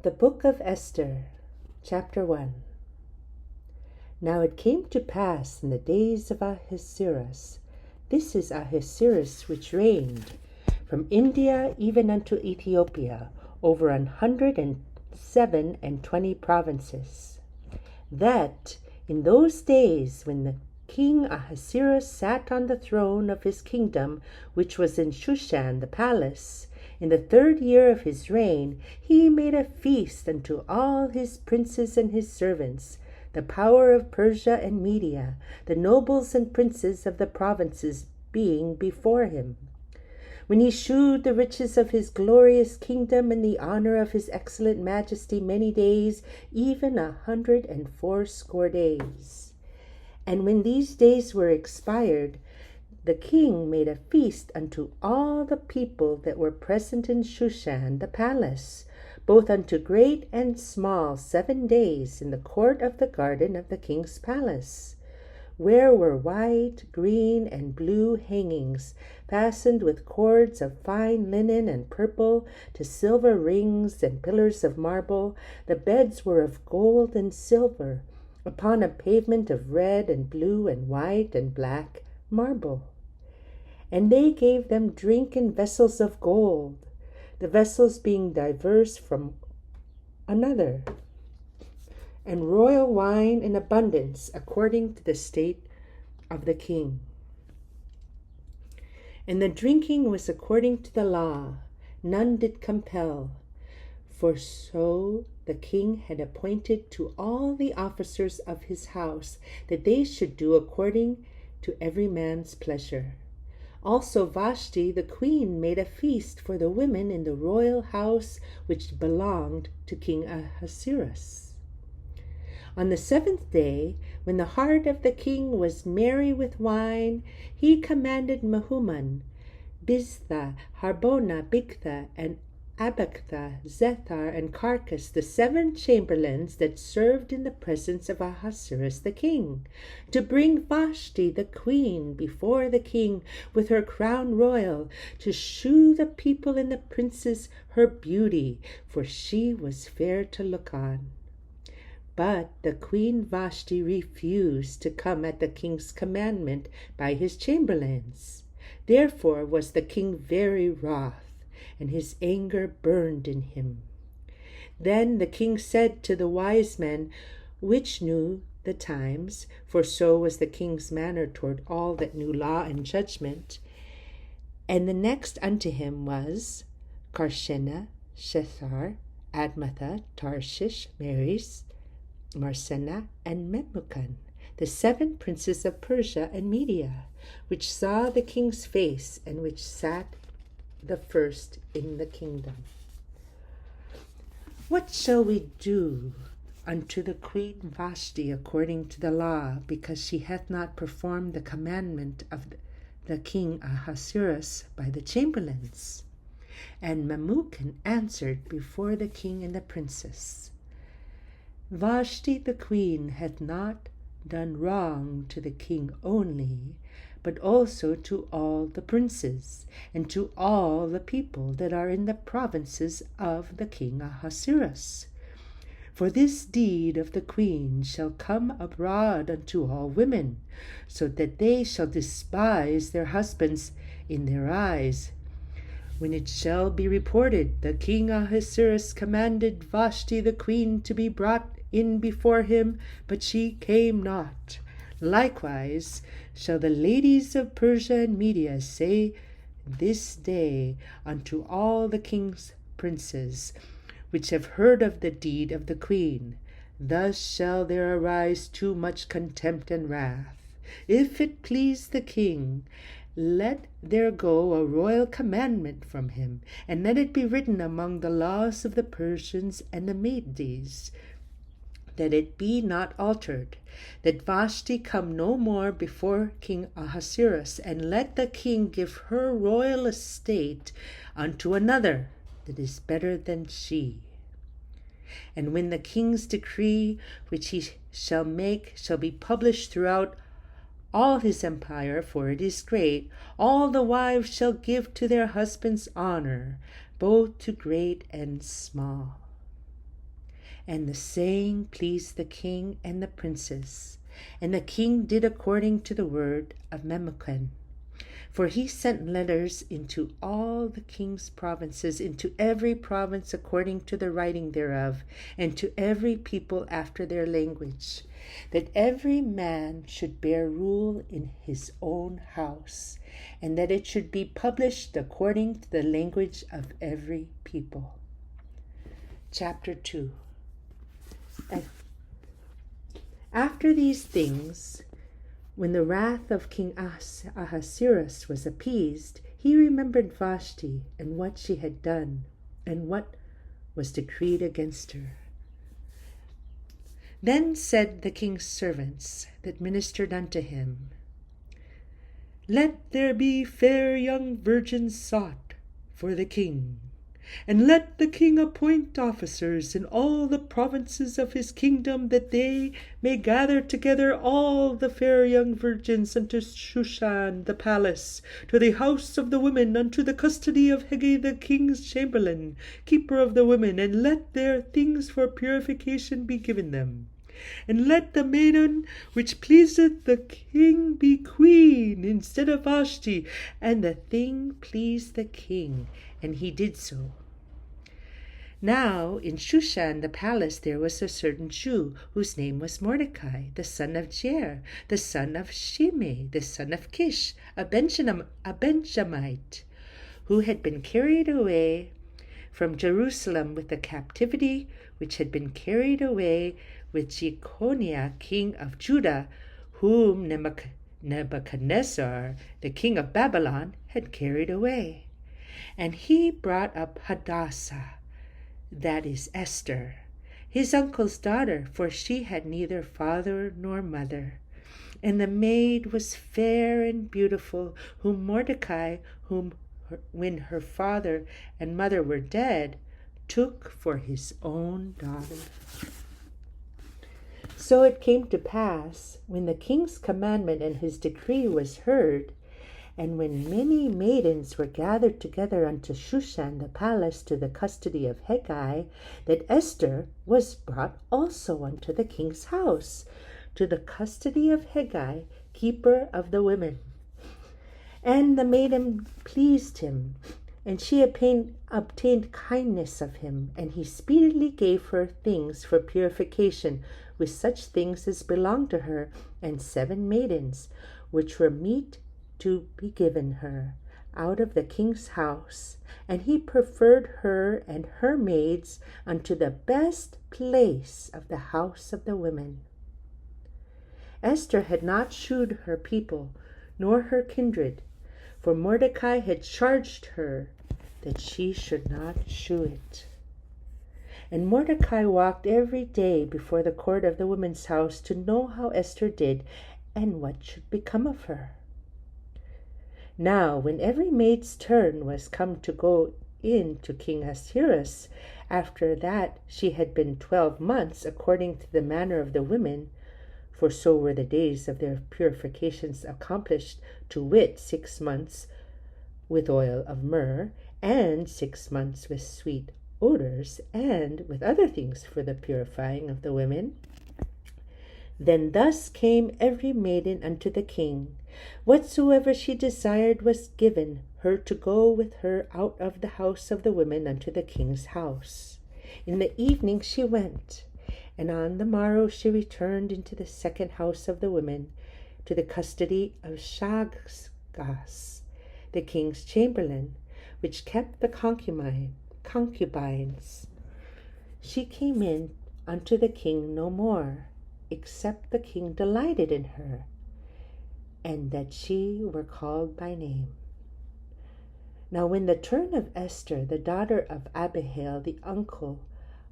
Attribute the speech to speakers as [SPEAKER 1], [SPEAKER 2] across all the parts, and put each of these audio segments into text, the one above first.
[SPEAKER 1] The Book of Esther, Chapter 1. Now it came to pass in the days of Ahasuerus, this is Ahasuerus which reigned, from India even unto Ethiopia, over 127 provinces, that in those days when the King Ahasuerus sat on the throne of his kingdom, which was in Shushan the palace, in the 3rd year of his reign, he made a feast unto all his princes and his servants, the power of Persia and Media, the nobles and princes of the provinces being before him. When he shewed the riches of his glorious kingdom and the honor of his excellent majesty many days, even 180 days. And when these days were expired, the king made a feast unto all the people that were present in Shushan the palace, both unto great and small, 7 days in the court of the garden of the king's palace, where were white, green, and blue hangings, fastened with cords of fine linen and purple, to silver rings and pillars of marble. The beds were of gold and silver, upon a pavement of red and blue and white and black marble. And they gave them drink in vessels of gold, the vessels being diverse from another, and royal wine in abundance, according to the state of the king. And the drinking was according to the law, none did compel, for so the king had appointed to all the officers of his house, that they should do according to every man's pleasure. Also Vashti the queen made a feast for the women in the royal house which belonged to King Ahasuerus. On the 7th day, when the heart of the king was merry with wine, he commanded Mehuman, Biztha, Harbona, Bigtha, and Abagtha, Zethar, and Carcas, the 7 chamberlains that served in the presence of Ahasuerus the king, to bring Vashti the queen before the king with her crown royal, to shew the people and the princes her beauty, for she was fair to look on. But the queen Vashti refused to come at the king's commandment by his chamberlains. Therefore was the king very wroth, and his anger burned in him. Then the king said to the wise men, which knew the times, for so was the king's manner toward all that knew law and judgment, and the next unto him was Karshena, Shethar, Admatha, Tarshish, Meres, Marsena, and Memucan, the 7 princes of Persia and Media, which saw the king's face, and which sat the first in the kingdom. What shall we do unto the queen Vashti according to the law, because she hath not performed the commandment of the king Ahasuerus by the chamberlains? And Memucan answered before the king and the princess, Vashti the queen hath not done wrong to the king only, but also to all the princes, and to all the people that are in the provinces of the king Ahasuerus. For this deed of the queen shall come abroad unto all women, so that they shall despise their husbands in their eyes. When it shall be reported, the king Ahasuerus commanded Vashti the queen to be brought in before him, but she came not. Likewise shall the ladies of Persia and Media say this day unto all the king's princes, which have heard of the deed of the queen, thus shall there arise too much contempt and wrath. If it please the king, let there go a royal commandment from him, and let it be written among the laws of the Persians and the Medes, that it be not altered, that Vashti come no more before King Ahasuerus, and let the king give her royal estate unto another that is better than she. And when the king's decree which he shall make shall be published throughout all his empire, for it is great, all the wives shall give to their husbands honor, both to great and small. And the saying pleased the king and the princes. And the king did according to the word of Memucan. For he sent letters into all the king's provinces, into every province according to the writing thereof, and to every people after their language, that every man should bear rule in his own house, and that it should be published according to the language of every people. Chapter 2. After these things, when the wrath of King Ahasuerus was appeased, he remembered Vashti and what she had done, and what was decreed against her. Then said the king's servants that ministered unto him, Let there be fair young virgins sought for the king, and let the king appoint officers in all the provinces of his kingdom, that they may gather together all the fair young virgins unto Shushan the palace, to the house of the women, unto the custody of Hegai the king's chamberlain, keeper of the women, and let their things for purification be given them. And let the maiden which pleaseth the king be queen instead of Vashti. And the thing pleased the king, and he did so. Now in Shushan the palace there was a certain Jew, whose name was Mordecai, the son of Jair, the son of Shimei, the son of Kish, a Benjamite, who had been carried away from Jerusalem with the captivity which had been carried away with Jeconiah king of Judah, whom Nebuchadnezzar the king of Babylon had carried away. And he brought up Hadassah, that is Esther, his uncle's daughter, for she had neither father nor mother. And the maid was fair and beautiful, whom Mordecai, when her father and mother were dead, took for his own daughter. So it came to pass, when the king's commandment and his decree was heard, and when many maidens were gathered together unto Shushan the palace to the custody of Hegai, that Esther was brought also unto the king's house, to the custody of Hegai, keeper of the women. And the maiden pleased him, and she obtained kindness of him, and he speedily gave her things for purification, with such things as belonged to her, and 7 maidens, which were meet to be given her out of the king's house. And he preferred her and her maids unto the best place of the house of the women. Esther had not shewed her people, nor her kindred, for Mordecai had charged her that she should not shew it. And Mordecai walked every day before the court of the women's house to know how Esther did, and what should become of her. Now when every maid's turn was come to go in to King Ahasuerus, after that she had been 12 months, according to the manner of the women, for so were the days of their purifications accomplished, to wit, 6 months with oil of myrrh, and 6 months with sweet odors, and with other things for the purifying of the women. Then thus came every maiden unto the king. Whatsoever she desired was given her to go with her out of the house of the women unto the king's house. In the evening she went, and on the morrow she returned into the second house of the women, to the custody of Shagas, the king's chamberlain, which kept the concubines. She came in unto the king no more, except the king delighted in her, and that she were called by name. Now when the turn of Esther, the daughter of Abihail, the uncle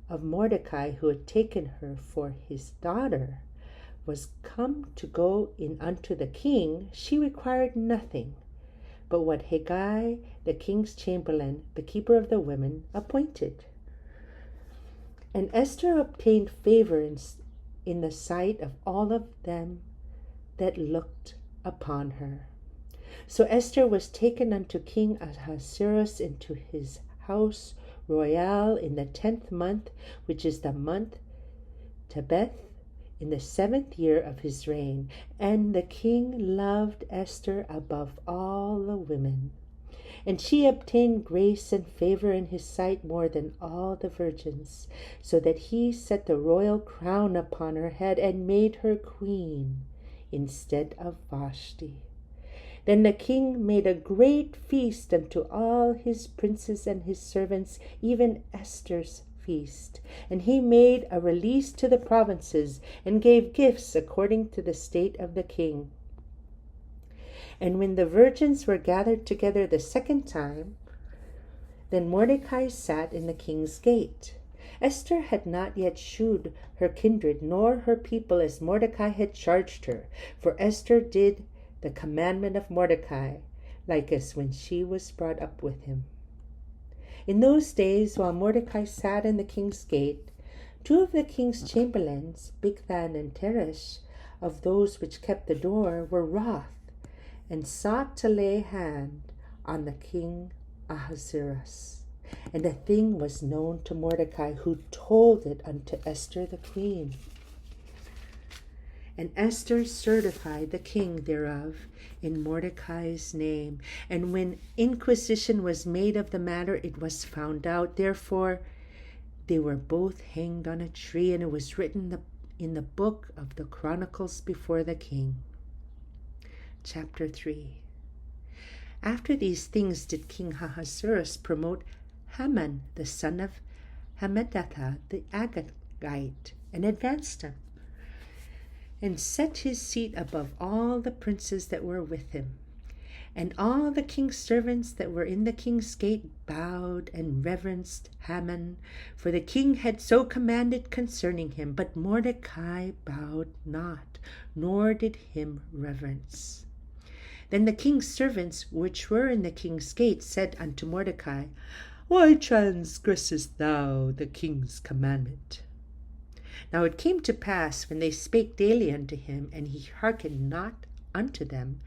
[SPEAKER 1] of Mordecai, who had taken her for his daughter, was come to go in unto the king, she required nothing but what Hegai, the king's chamberlain, the keeper of the women, appointed. And Esther obtained favor in the sight of all of them that looked upon her. So Esther was taken unto King Ahasuerus into his house royal in the 10th month, which is the month Tebeth, in the 7th year of his reign. And the king loved Esther above all the women. And she obtained grace and favor in his sight more than all the virgins, so that he set the royal crown upon her head and made her queen instead of Vashti. Then the king made a great feast unto all his princes and his servants, even Esther's feast. And he made a release to the provinces and gave gifts according to the state of the king. And when the virgins were gathered together the 2nd time, then Mordecai sat in the king's gate. Esther had not yet shewed her kindred nor her people as Mordecai had charged her, for Esther did the commandment of Mordecai, like as when she was brought up with him. In those days, while Mordecai sat in the king's gate, 2 of the king's chamberlains, Bigthan and Teresh, of those which kept the door, were wroth, and sought to lay hand on the king Ahasuerus. And the thing was known to Mordecai, who told it unto Esther the queen. And Esther certified the king thereof in Mordecai's name. And when inquisition was made of the matter, it was found out. Therefore they were both hanged on a tree, and it was written in the book of the Chronicles before the king. Chapter 3. After these things did King Ahasuerus promote Haman, the son of Hammedatha the Agagite, and advanced him, and set his seat above all the princes that were with him. And all the king's servants that were in the king's gate bowed and reverenced Haman, for the king had so commanded concerning him. But Mordecai bowed not, nor did him reverence. Then the king's servants, which were in the king's gate, said unto Mordecai, Why transgressest thou the king's commandment? Now it came to pass, when they spake daily unto him, and he hearkened not unto them,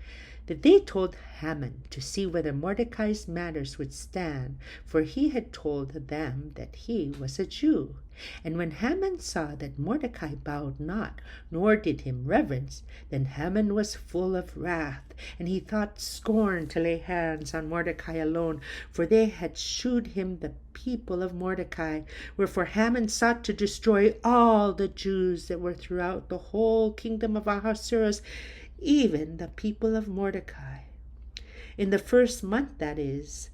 [SPEAKER 1] that they told Haman to see whether Mordecai's matters would stand, for he had told them that he was a Jew. And when Haman saw that Mordecai bowed not, nor did him reverence, then Haman was full of wrath, and he thought scorn to lay hands on Mordecai alone, for they had shewed him the people of Mordecai. Wherefore Haman sought to destroy all the Jews that were throughout the whole kingdom of Ahasuerus, even the people of Mordecai. In the 1st month, that is,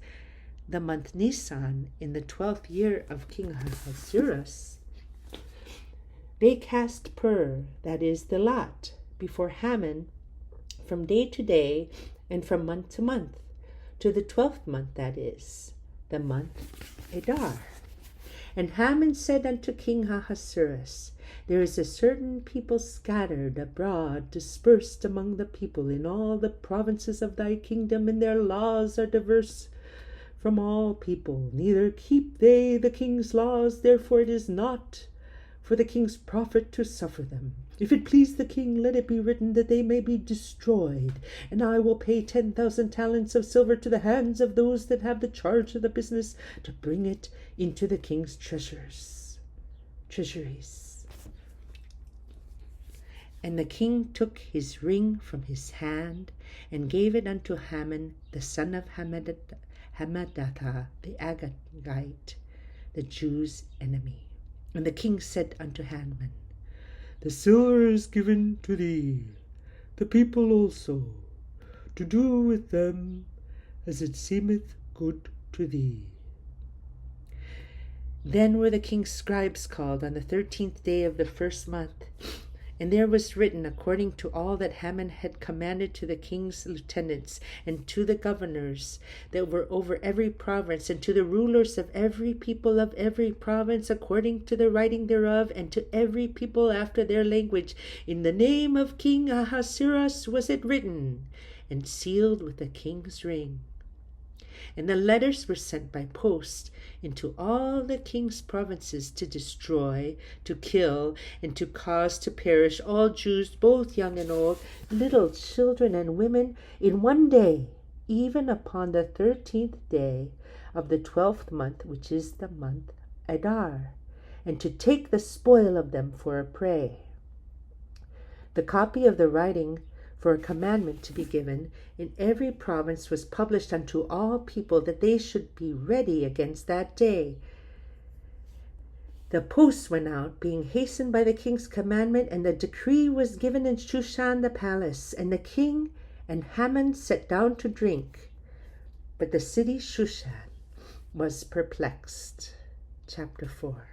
[SPEAKER 1] the month Nisan, in the 12th year of King Ahasuerus, they cast pur, that is, the lot, before Haman from day to day and from month to month, to the 12th month, that is, the month Adar. And Haman said unto King Ahasuerus, There is a certain people scattered abroad, dispersed among the people in all the provinces of thy kingdom, and their laws are diverse from all people, neither keep they the king's laws. Therefore it is not for the king's profit to suffer them. If it please the king, let it be written that they may be destroyed, and I will pay 10,000 talents of silver to the hands of those that have the charge of the business, to bring it into the king's treasuries. And the king took his ring from his hand, and gave it unto Haman, the son of Hammedatha the Agagite, the Jews' enemy. And the king said unto Haman, The silver is given to thee, the people also, to do with them as it seemeth good to thee. Then were the king's scribes called on the 13th day of the 1st month, and there was written according to all that Haman had commanded to the king's lieutenants, and to the governors that were over every province, and to the rulers of every people of every province, according to the writing thereof, and to every people after their language. In the name of King Ahasuerus was it written, and sealed with the king's ring. And the letters were sent by post into all the king's provinces, to destroy, to kill, and to cause to perish all Jews, both young and old, little children and women, in one day, even upon the 13th day of the 12th month, which is the month Adar. and to take the spoil of them for a prey. The copy of the writing for a commandment to be given in every province was published unto all people, that they should be ready against that day. The posts went out, being hastened by the king's commandment, and the decree was given in Shushan the palace. And the king and Haman sat down to drink. But the city Shushan was perplexed. Chapter 4.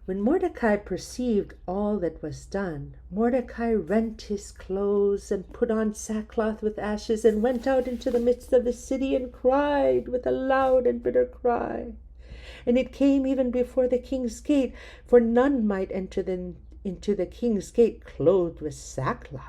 [SPEAKER 1] When Mordecai perceived all that was done, Mordecai rent his clothes and put on sackcloth with ashes, and went out into the midst of the city and cried with a loud and bitter cry. And it came even before the king's gate, for none might enter into the king's gate clothed with sackcloth.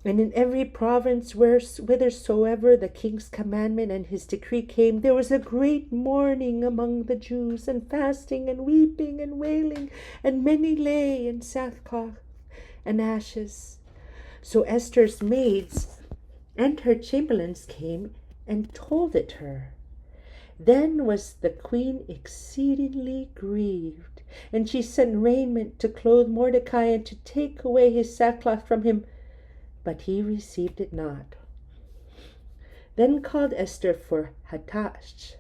[SPEAKER 1] And in every province whithersoever the king's commandment and his decree came, there was a great mourning among the Jews, and fasting and weeping and wailing, and many lay in sackcloth and ashes. So Esther's maids and her chamberlains came and told it her. Then was the queen exceedingly grieved, and she sent raiment to clothe Mordecai and to take away his sackcloth from him, but he received it not. Then called Esther for Hathach,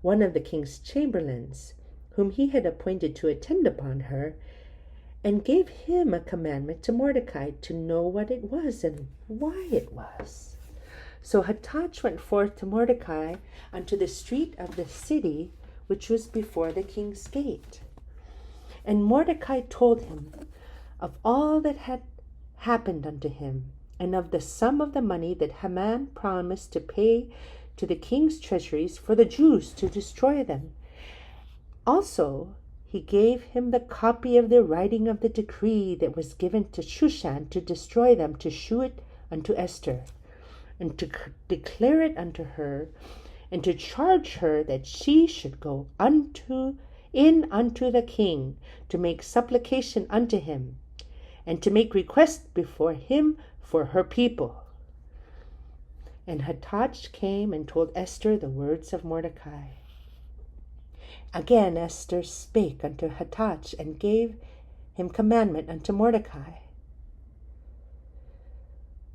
[SPEAKER 1] one of the king's chamberlains, whom he had appointed to attend upon her, and gave him a commandment to Mordecai to know what it was and why it was. So Hathach went forth to Mordecai unto the street of the city, which was before the king's gate. And Mordecai told him of all that had happened unto him, and of the sum of the money that Haman promised to pay to the king's treasuries for the Jews to destroy them. Also he gave him the copy of the writing of the decree that was given to Shushan to destroy them, to shew it unto Esther, and to declare it unto her, and to charge her that she should go unto the king, to make supplication unto him, and to make request before him for her people. And Hathach came and told Esther the words of Mordecai. Again Esther spake unto Hathach, and gave him commandment unto Mordecai.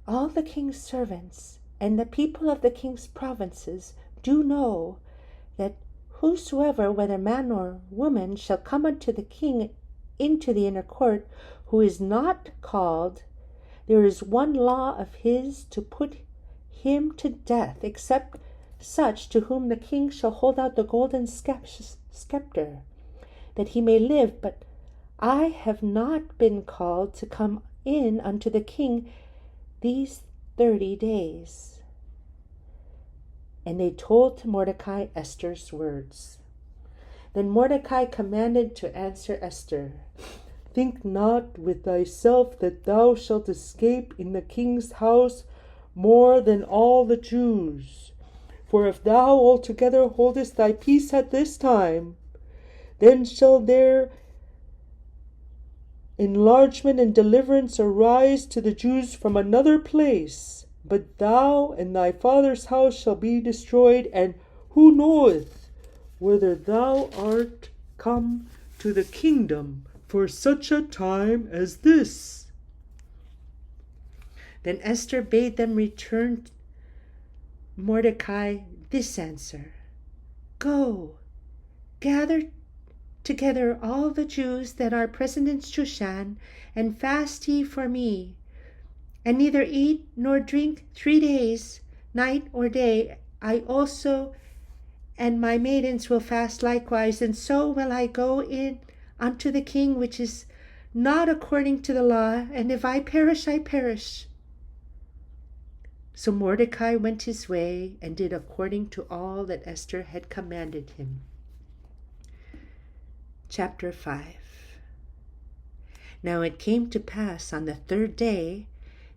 [SPEAKER 1] All the king's servants and the people of the king's provinces do know that whosoever, whether man or woman, shall come unto the king into the inner court, who is not called, there is one law of his, to put him to death, except such to whom the king shall hold out the golden scepter, that he may live. But I have not been called to come in unto the king these 30 days. And they told to Mordecai Esther's words. Then Mordecai commanded to answer Esther, Think not with thyself that thou shalt escape in the king's house more than all the Jews. For if thou altogether holdest thy peace at this time, then shall there enlargement and deliverance arise to the Jews from another place. But thou and thy father's house shall be destroyed, and who knoweth whether thou art come to the kingdom for such a time as this? Then Esther bade them return Mordecai this answer, Go, gather together all the Jews that are present in Shushan, and fast ye for me, and neither eat nor drink 3 days, night or day. I also and my maidens will fast likewise, and so will I go in unto the king, which is not according to the law, and if I perish, I perish. So Mordecai went his way, and did according to all that Esther had commanded him. Chapter 5. Now it came to pass on the 3rd day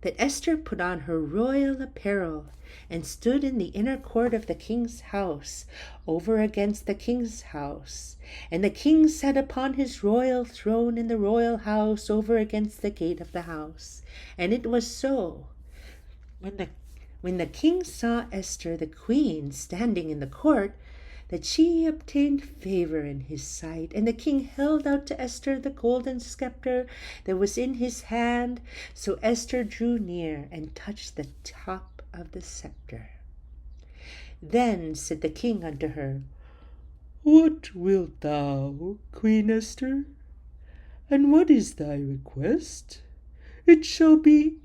[SPEAKER 1] that Esther put on her royal apparel, and stood in the inner court of the king's house, over against the king's house. And the king sat upon his royal throne in the royal house, over against the gate of the house. And it was so, when the king saw Esther the queen standing in the court, that she obtained favor in his sight. And the king held out to Esther the golden scepter that was in his hand. So Esther drew near and touched the top of the scepter. Then said the king unto her, What wilt thou, Queen Esther? And what is thy request? It shall be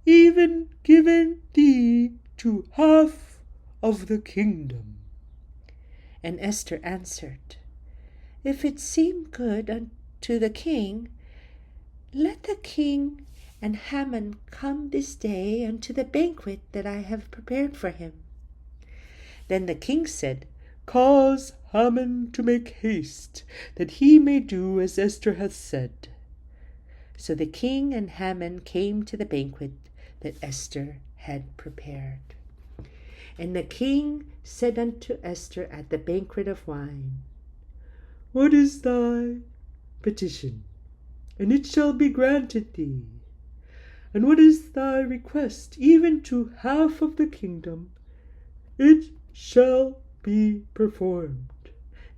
[SPEAKER 1] even given thee to half of the kingdom. And Esther answered, If it seem good unto the king, let the king and Haman come this day unto the banquet that I have prepared for him. Then the king said, Cause Haman to make haste, that he may do as Esther hath said. So the king and Haman came to the banquet that Esther had prepared. And the king said unto Esther at the banquet of wine, What is thy petition? And it shall be granted thee. And what is thy request? Even to half of the kingdom, it shall be performed.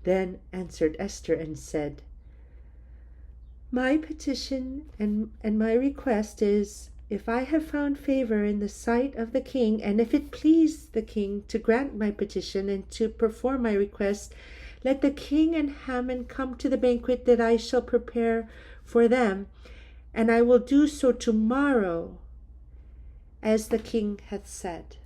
[SPEAKER 1] Then answered Esther and said, My petition and my request is, if I have found favor in the sight of the king, and if it please the king to grant my petition and to perform my request, let the king and Haman come to the banquet that I shall prepare for them, and I will do so tomorrow, as the king hath said.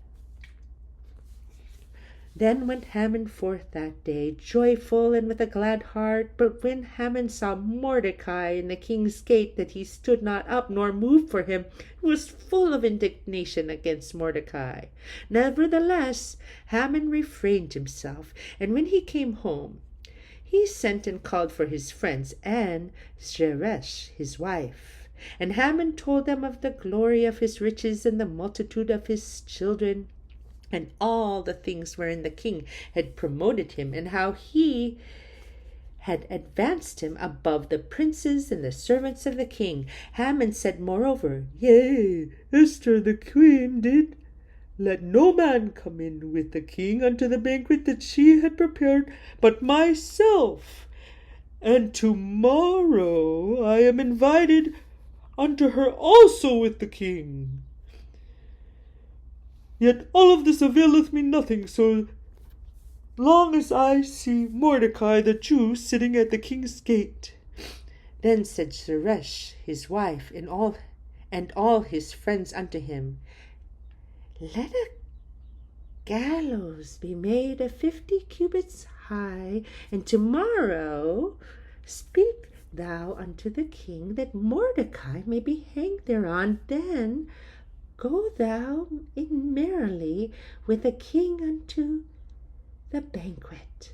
[SPEAKER 1] Then went Haman forth that day, joyful and with a glad heart. But when Haman saw Mordecai in the king's gate, that he stood not up nor moved for him, he was full of indignation against Mordecai. Nevertheless, Haman refrained himself, and when he came home, he sent and called for his friends and Zeresh his wife. And Haman told them of the glory of his riches and the multitude of his children, and all the things wherein the king had promoted him, and how he had advanced him above the princes and the servants of the king. Haman said moreover, Yea, Esther the queen did let no man come in with the king unto the banquet that she had prepared, but myself. And tomorrow I am invited unto her also with the king. Yet all of this availeth me nothing, so long as I see Mordecai the Jew sitting at the king's gate. Then said Zeresh his wife and all his friends unto him, Let a gallows be made of 50 cubits high, and tomorrow speak thou unto the king, that Mordecai may be hanged thereon. Then go thou in merrily with the king unto the banquet.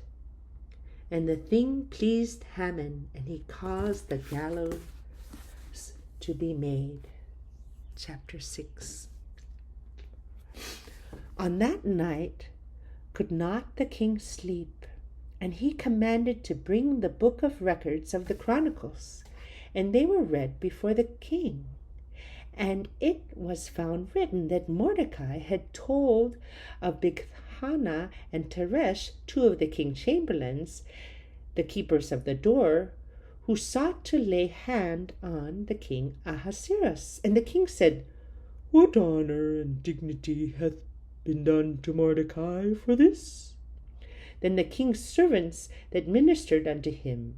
[SPEAKER 1] And the thing pleased Haman, and he caused the gallows to be made. Chapter 6. On that night could not the king sleep, and he commanded to bring the book of records of the Chronicles, and they were read before the king. And it was found written that Mordecai had told of Bigthana and Teresh, two of the king's chamberlains, the keepers of the door, who sought to lay hand on the king Ahasuerus. And the king said, What honor and dignity hath been done to Mordecai for this? Then the king's servants that ministered unto him,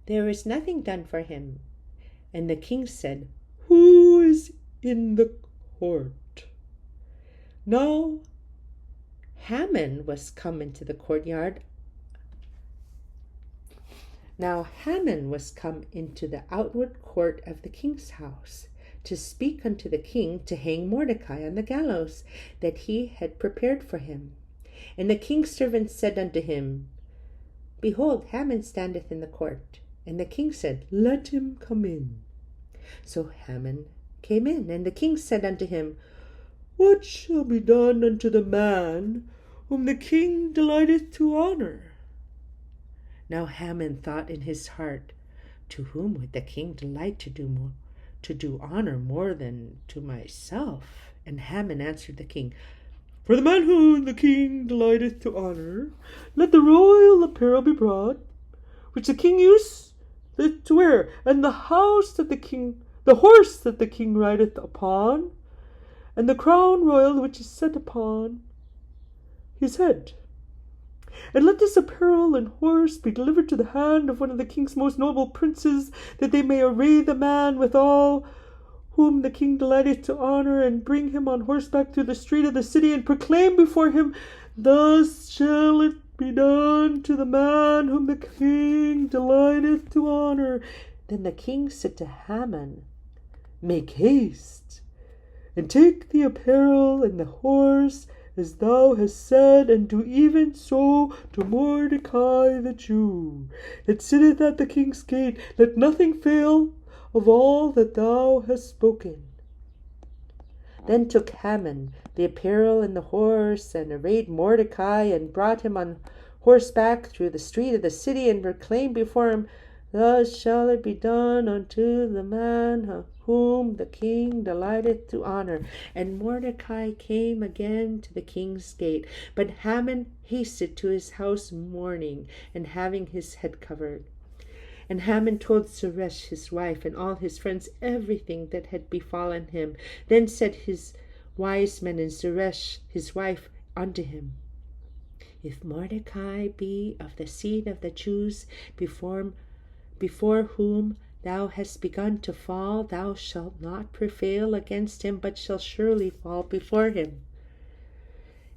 [SPEAKER 1] There is nothing done for him. And the king said, Who is in the court? Now Haman was come into the courtyard. Now Haman was come into the outward court of the king's house, to speak unto the king to hang Mordecai on the gallows that he had prepared for him. And the king's servants said unto him, Behold, Haman standeth in the court. And the king said, Let him come in. So Haman came in, and the king said unto him, What shall be done unto the man whom the king delighteth to honor? Now Haman thought in his heart, To whom would the king delight to do honor more than to myself? And Haman answered the king,
[SPEAKER 2] For the man whom the king delighteth to honour, let the royal apparel be brought, which the king used to wear, and the horse that the king rideth upon, and the crown royal which is set upon his head. And let this apparel and horse be delivered to the hand of one of the king's most noble princes, that they may array the man withal, whom the king delighteth to honour, and bring him on horseback through the street of the city, and proclaim before him, Thus shall it be done to the man whom the king delighteth to honour.
[SPEAKER 1] Then the king said to Haman,
[SPEAKER 2] Make haste, and take the apparel and the horse, as thou hast said, and do even so to Mordecai the Jew, that sitteth at the king's gate. Let nothing fail of all that thou hast spoken.
[SPEAKER 1] Then took Haman the apparel and the horse, and arrayed Mordecai, and brought him on horseback through the street of the city, and proclaimed before him, Thus shall it be done unto the man whom the king delighteth to honour. And Mordecai came again to the king's gate. But Haman hasted to his house mourning, and having his head covered. And Haman told Zeresh his wife and all his friends everything that had befallen him. Then said his wise men and Zeresh his wife unto him, If Mordecai be of the seed of the Jews, before whom thou hast begun to fall, thou shalt not prevail against him, but shall surely fall before him.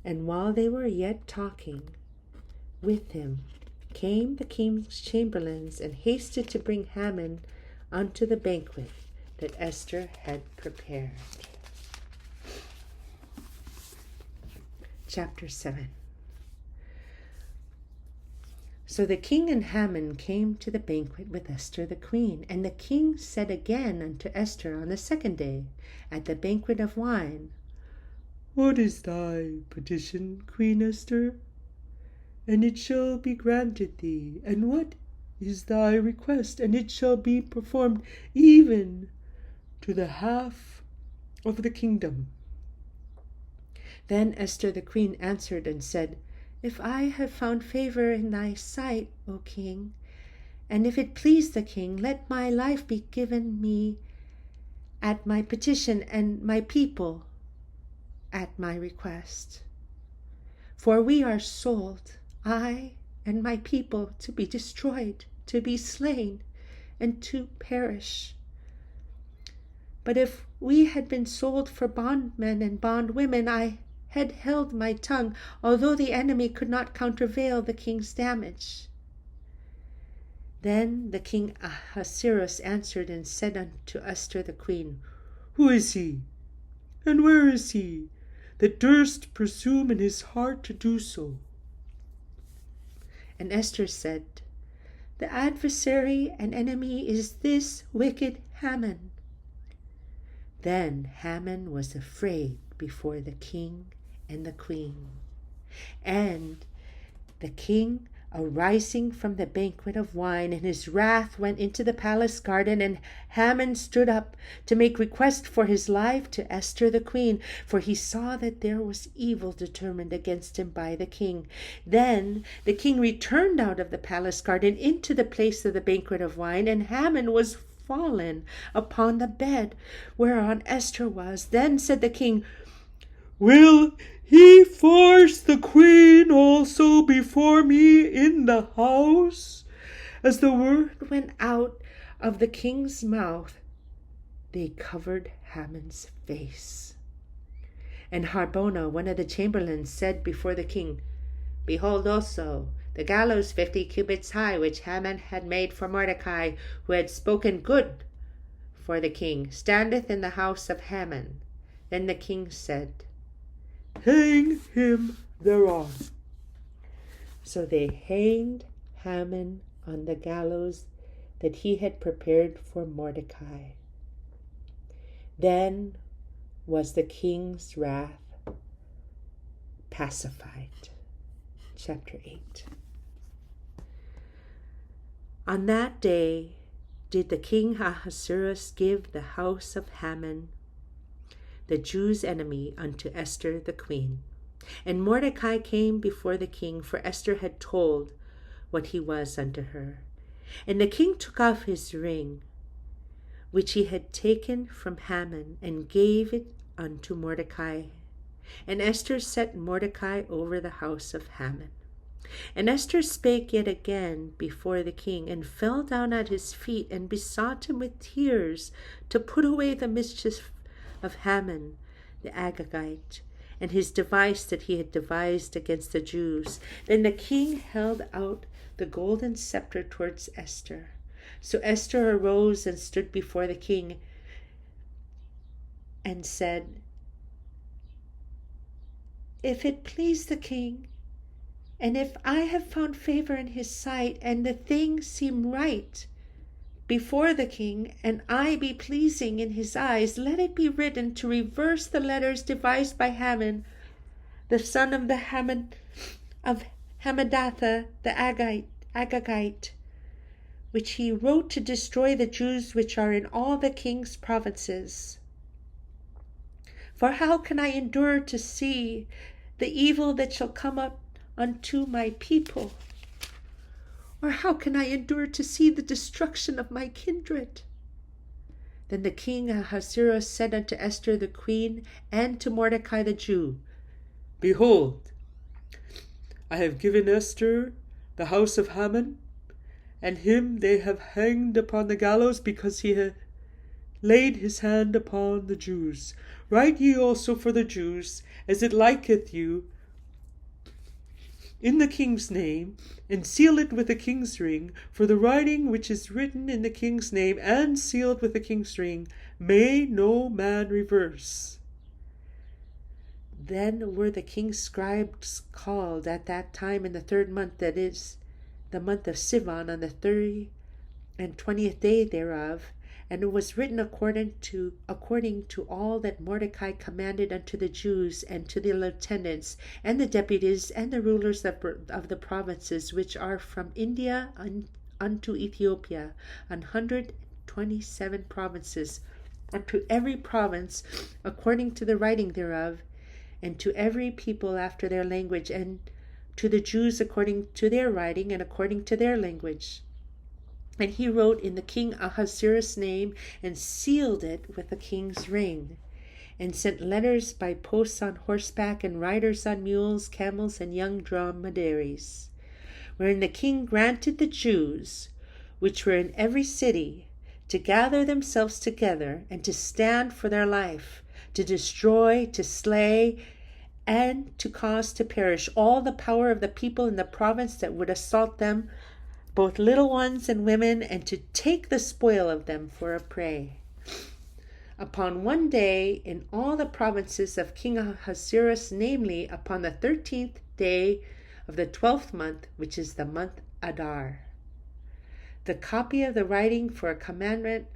[SPEAKER 1] And while they were yet talking with him, came the king's chamberlains, and hasted to bring Haman unto the banquet that Esther had prepared. Chapter 7. So the king and Haman came to the banquet with Esther the queen. And the king said again unto Esther on the second day, at the banquet of wine,
[SPEAKER 2] What is thy petition, Queen Esther? And it shall be granted thee. And what is thy request? And it shall be performed, even to the half of the kingdom.
[SPEAKER 1] Then Esther the queen answered and said, If I have found favor in thy sight, O king, and if it please the king, let my life be given me at my petition, and my people at my request. For we are sold, I and my people, to be destroyed, to be slain, and to perish. But if we had been sold for bondmen and bondwomen, I had held my tongue, although the enemy could not countervail the king's damage. Then the king Ahasuerus answered and said unto Esther the queen,
[SPEAKER 2] Who is he, and where is he, that durst presume in his heart to do so?
[SPEAKER 1] And Esther said, The adversary and enemy is this wicked Haman. Then Haman was afraid before the king and the queen. And the king, arising from the banquet of wine, in his wrath went into the palace garden, and Haman stood up to make request for his life to Esther the queen, for he saw that there was evil determined against him by the king. Then the king returned out of the palace garden into the place of the banquet of wine, and Haman was fallen upon the bed whereon Esther was. Then said the king,
[SPEAKER 2] Will he force the queen also before me in the house?
[SPEAKER 1] As the word went out of the king's mouth, they covered Haman's face. And Harbona, one of the chamberlains, said before the king, Behold also the gallows 50 cubits high, which Haman had made for Mordecai, who had spoken good for the king, standeth in the house of Haman. Then the king said,
[SPEAKER 2] Hang him thereon.
[SPEAKER 1] So they hanged Haman on the gallows that he had prepared for Mordecai. Then was the king's wrath pacified. Chapter 8. On that day did the king Ahasuerus give the house of Haman, the Jews' enemy, unto Esther the queen. And Mordecai came before the king, for Esther had told what he was unto her. And the king took off his ring, which he had taken from Haman, and gave it unto Mordecai. And Esther set Mordecai over the house of Haman. And Esther spake yet again before the king, and fell down at his feet, and besought him with tears to put away the mischief of Haman the Agagite, and his device that he had devised against the Jews. Then the king held out the golden scepter towards Esther. So Esther arose and stood before the king, and said, If it please the king, and if I have found favor in his sight, and the thing seem right before the king, and I be pleasing in his eyes, let it be written to reverse the letters devised by Haman, the son of Hammedatha the Agagite, which he wrote to destroy the Jews which are in all the king's provinces. For how can I endure to see the evil that shall come up unto my people? Or how can I endure to see the destruction of my kindred? Then the king Ahasuerus said unto Esther the queen, and to Mordecai the Jew,
[SPEAKER 2] Behold, I have given Esther the house of Haman, and him they have hanged upon the gallows, because he hath laid his hand upon the Jews. Write ye also for the Jews, as it liketh you, in the king's name, and seal it with the king's ring, for the writing which is written in the king's name, and sealed with the king's ring, may no man reverse.
[SPEAKER 1] Then were the king's scribes called at that time in the 3rd month, that is, the month of Sivan, on the 20th day thereof, and it was written according to all that Mordecai commanded unto the Jews, and to the lieutenants, and the deputies, and the rulers of the provinces which are from India unto Ethiopia, 127 provinces, unto every province according to the writing thereof, and to every people after their language, and to the Jews according to their writing, and according to their language. And he wrote in the king Ahasuerus' name, and sealed it with the king's ring, and sent letters by posts on horseback, and riders on mules, camels, and young dromedaries, wherein the king granted the Jews, which were in every city, to gather themselves together, and to stand for their life, to destroy, to slay, and to cause to perish all the power of the people in the province that would assault them, both little ones and women, and to take the spoil of them for a prey. Upon one day in all the provinces of King Ahasuerus, namely upon the 13th day of the 12th month, which is the month Adar, the copy of the writing for a commandment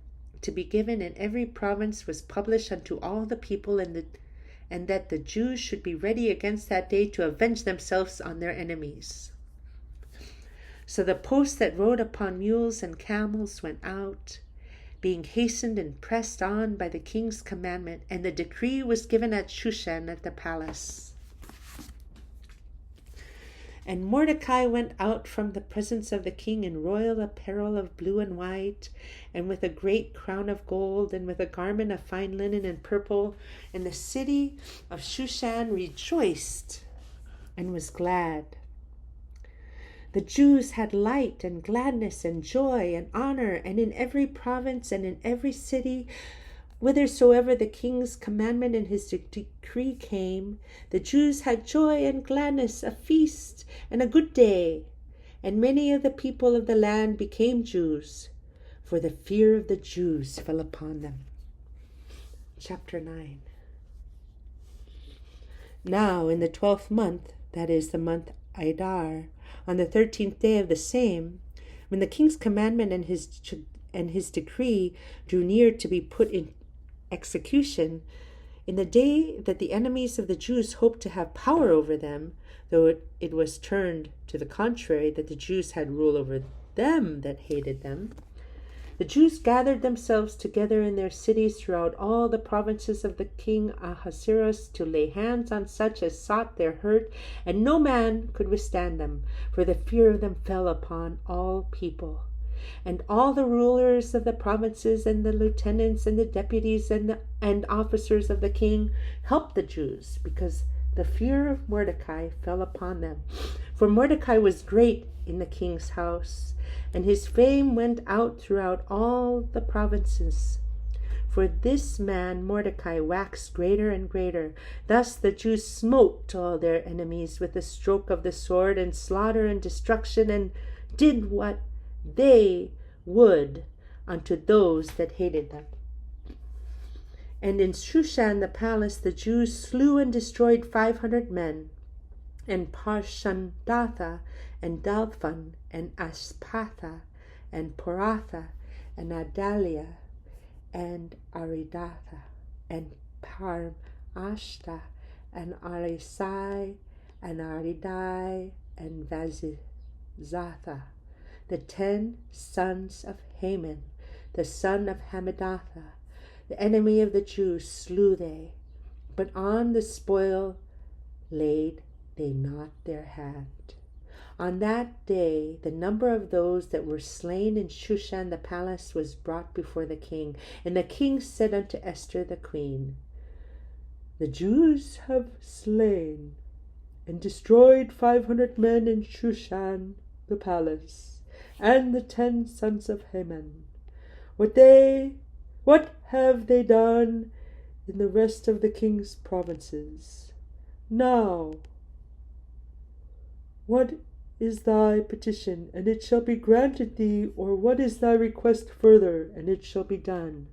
[SPEAKER 1] to be given in every province was published unto all the people, and that the Jews should be ready against that day to avenge themselves on their enemies. So the posts that rode upon mules and camels went out, being hastened and pressed on by the king's commandment, and the decree was given at Shushan at the palace. And Mordecai went out from the presence of the king in royal apparel of blue and white, and with a great crown of gold, and with a garment of fine linen and purple. And the city of Shushan rejoiced and was glad. The Jews had light and gladness and joy and honor, and in every province and in every city, whithersoever the king's commandment and his decree came, the Jews had joy and gladness, a feast and a good day. And many of the people of the land became Jews, for the fear of the Jews fell upon them. Chapter 9. Now in the 12th month, that is the month Adar, on the 13th day of the same, when the king's commandment and his decree drew near to be put in execution, in the day that the enemies of the Jews hoped to have power over them, though it was turned to the contrary, that the Jews had rule over them that hated them, The Jews gathered themselves together in their cities throughout all the provinces of the king Ahasuerus to lay hands on such as sought their hurt, and no man could withstand them, for the fear of them fell upon all people. And all the rulers of the provinces and the lieutenants and the deputies and officers of the king helped the Jews, because the fear of Mordecai fell upon them. For Mordecai was great in the king's house, and his fame went out throughout all the provinces. For this man Mordecai waxed greater and greater. Thus the Jews smote all their enemies with the stroke of the sword, and slaughter and destruction, and did what they would unto those that hated them. And in Shushan the palace the Jews slew and destroyed 500 men, and Parshandatha, and Dalphon, and Aspatha, and Poratha, and Adalia, and Aridatha, and Parmashta, and Arisai, and Aridai, and Vazizatha, the 10 sons of Haman, the son of Hammedatha, the enemy of the Jews, slew they, but on the spoil laid they not their hand. On that day the number of those that were slain in Shushan the palace was brought before the king. And the king said unto Esther the queen, The Jews have slain and destroyed 500 men in Shushan the palace, and the 10 sons of Haman. What have they done in the rest of the king's provinces? Now, what is thy petition, and it shall be granted thee, or what is thy request further, and it shall be done?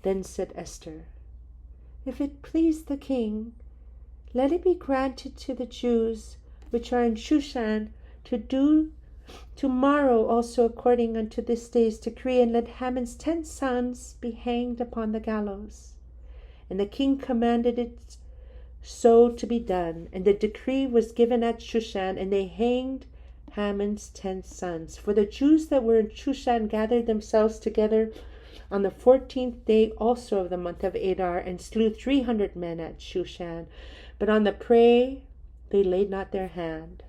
[SPEAKER 1] Then said Esther, If it please the king, let it be granted to the Jews which are in Shushan to do tomorrow also according unto this day's decree, and let Haman's 10 sons be hanged upon the gallows. And the king commanded it so to be done, and the decree was given at Shushan, and they hanged Haman's 10 sons. For the Jews that were in Shushan gathered themselves together on the 14th day also of the month of Adar, and slew 300 men at Shushan. But on the prey they laid not their hand.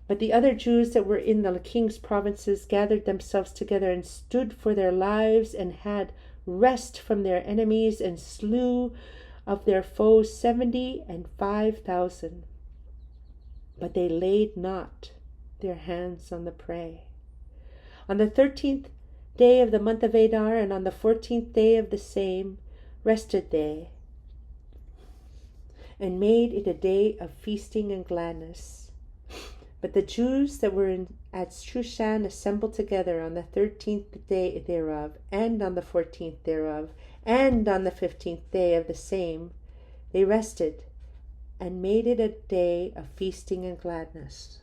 [SPEAKER 1] But the other Jews that were in the king's provinces gathered themselves together, and stood for their lives, and had rest from their enemies, and slew of their foes 75,000. But they laid not their hands on the prey. On the 13th day of the month of Adar, and on the 14th day of the same, rested they, and made it a day of feasting and gladness. But the Jews that were at Shushan assembled together on the 13th day thereof, and on the 14th thereof, and on the 15th day of the same. They rested, and made it a day of feasting and gladness.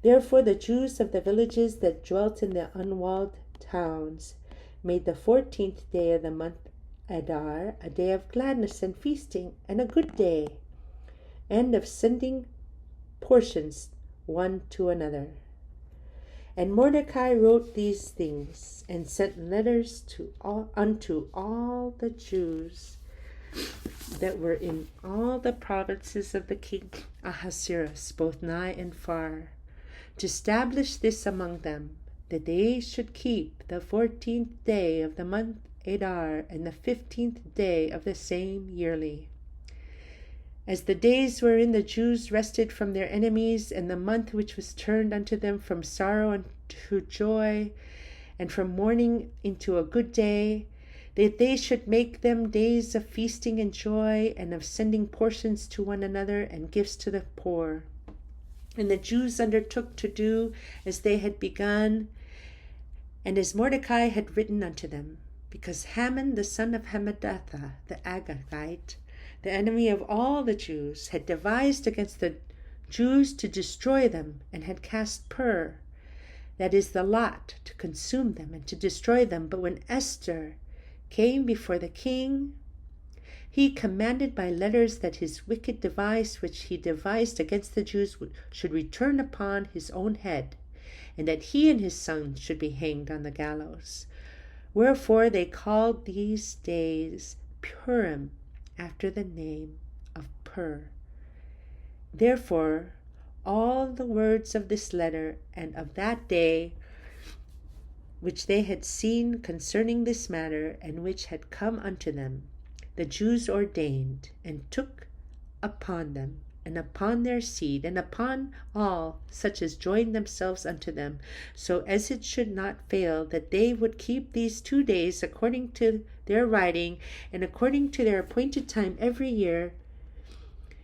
[SPEAKER 1] Therefore the Jews of the villages that dwelt in the unwalled towns made the 14th day of the month Adar a day of gladness and feasting, and a good day, and of sending portions one to another. And Mordecai wrote these things, and sent letters unto all the Jews that were in all the provinces of the king Ahasuerus, both nigh and far, to establish this among them, that they should keep the 14th day of the month Adar, and the 15th day of the same yearly, as the days wherein the Jews rested from their enemies, and the month which was turned unto them from sorrow unto joy, and from mourning into a good day, that they should make them days of feasting and joy, and of sending portions to one another, and gifts to the poor. And the Jews undertook to do as they had begun, and as Mordecai had written unto them, because Haman the son of Hammedatha the Agagite, the enemy of all the Jews, had devised against the Jews to destroy them, and had cast pur, that is the lot, to consume them and to destroy them. But when Esther came before the king, he commanded by letters that his wicked device which he devised against the Jews should return upon his own head, and that he and his sons should be hanged on the gallows. Wherefore they called these days Purim, after the name of Pur. Therefore all the words of this letter and of that day which they had seen concerning this matter, and which had come unto them, the Jews ordained, and took upon them, and upon their seed, and upon all such as joined themselves unto them, so as it should not fail that they would keep these 2 days according to their writing, and according to their appointed time every year,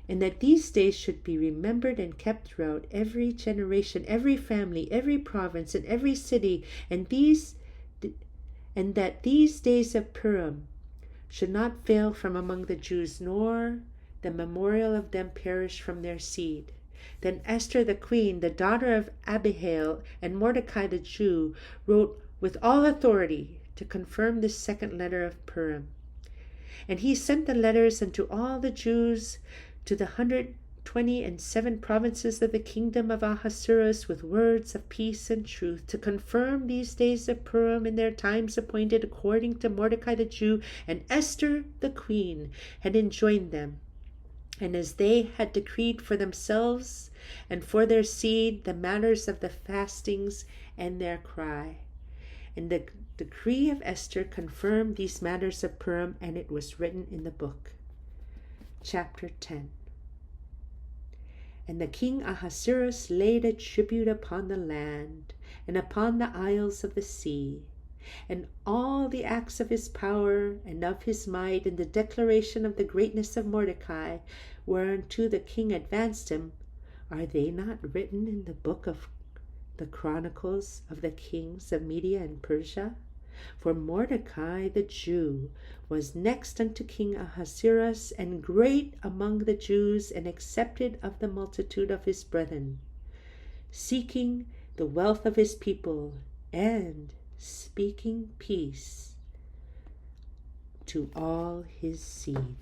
[SPEAKER 1] and that these days should be remembered and kept throughout every generation, every family, every province, and every city, and that these days of Purim should not fail from among the Jews, nor the memorial of them perish from their seed. Then Esther the queen, the daughter of Abihail, and Mordecai the Jew, wrote with all authority to confirm this second letter of Purim. And he sent the letters unto all the Jews to the 127 provinces of the kingdom of Ahasuerus, with words of peace and truth, to confirm these days of Purim in their times appointed, according to Mordecai the Jew and Esther the queen had enjoined them, and as they had decreed for themselves and for their seed the matters of the fastings and their cry. And the decree of Esther confirmed these matters of Purim, and it was written in the book. Chapter 10. And the king Ahasuerus laid a tribute upon the land, and upon the isles of the sea, and all the acts of his power and of his might, and the declaration of the greatness of Mordecai, whereunto the king advanced him, are they not written in the book of the Chronicles of the kings of Media and Persia? For Mordecai the Jew was next unto King Ahasuerus, and great among the Jews, and accepted of the multitude of his brethren, seeking the wealth of his people, and speaking peace to all his seed.